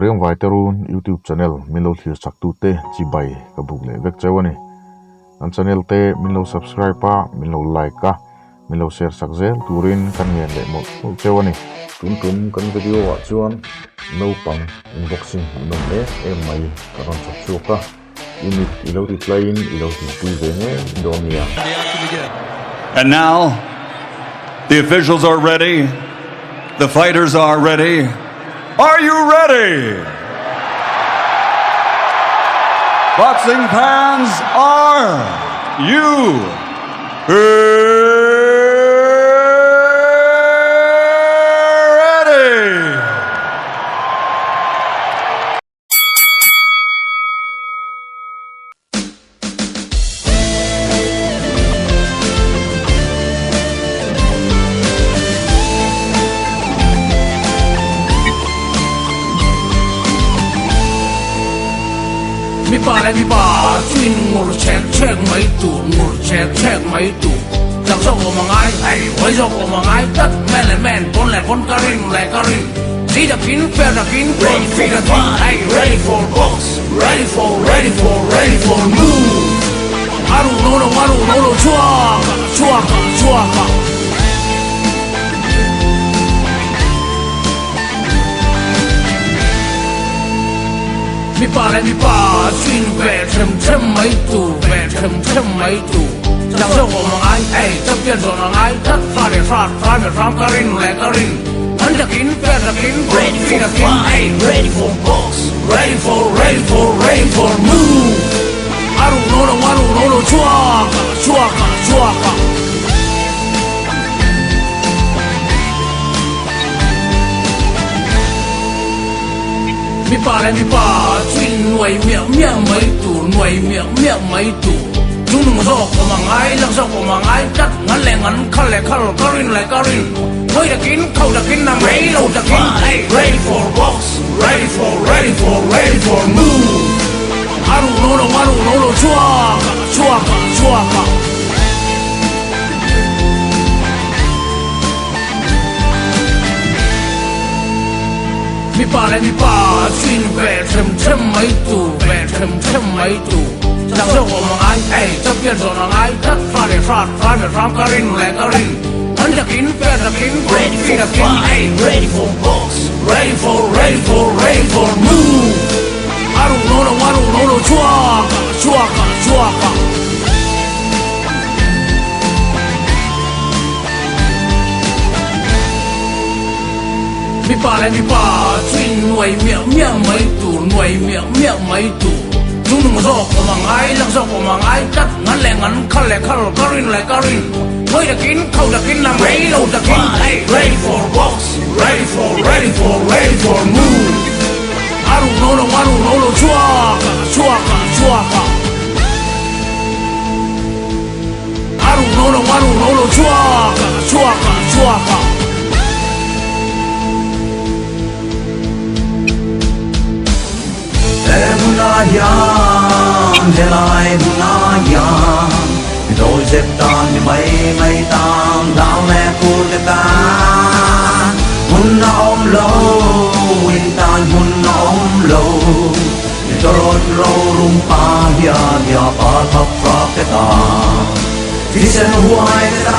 riam vai terun YouTube channel minlo thlir saktu te chi bai ka buk le vek chawani an channel te minlo subscribe pa minlo like ka minlo share sakzel turin kan ngen le mo chawani tun kan video wa chuan no pang unboxing no le mai karon chak chu ka init ilo ti tlain ilo ti pui ve nge donia. And now the officials are ready, the fighters are ready. Are you ready? Boxing fans, are you ready? mi ba chuyên ngồi check mấy tủ ngồi check mấy tủ giặc dọc của mga ai với dọc của mga ai tất men con karin see the kin fair the kin ready for the king hey ready for box ready for move aru no chua mi ba chuyên về thêm mấy tủ giặc dọc của mga ai chấp nhận rồi mga ai tất pha để phram karin and the king fair the king ready for the king hey ready for box ready for move aru no chua mi ba chuyên nuôi miệng mấy tủ chúng nó dọc của mga ai lăng dọc của mga ai tất ngắn khăn karin với the king khâu the king nằm mấy lâu the king hey ready for box ready for move aru no chua mi ba chuyên về thêm mấy tủ giặc dọc của mga ai chấp nhận rồi mga ai tất pha để phram karin and the king fair the king ready for the king hey ready for box ready for move aru no chua mi ba chuyên nuôi miệng mấy tủ chúng nó dọc của mga ai lăng dọc của mga ai tất ngắn khăn karin với the king khâu the king nằm mấy lâu the king hey ready for box ready for move aru no chua aru no chua Delai bunayam Đôi dẹp tan như mây tam Đào mẹ cô dẹp tan Hun na lâu In tan hun na lâu Dorot rung pa Hia pa thap prap te ta Visen huay te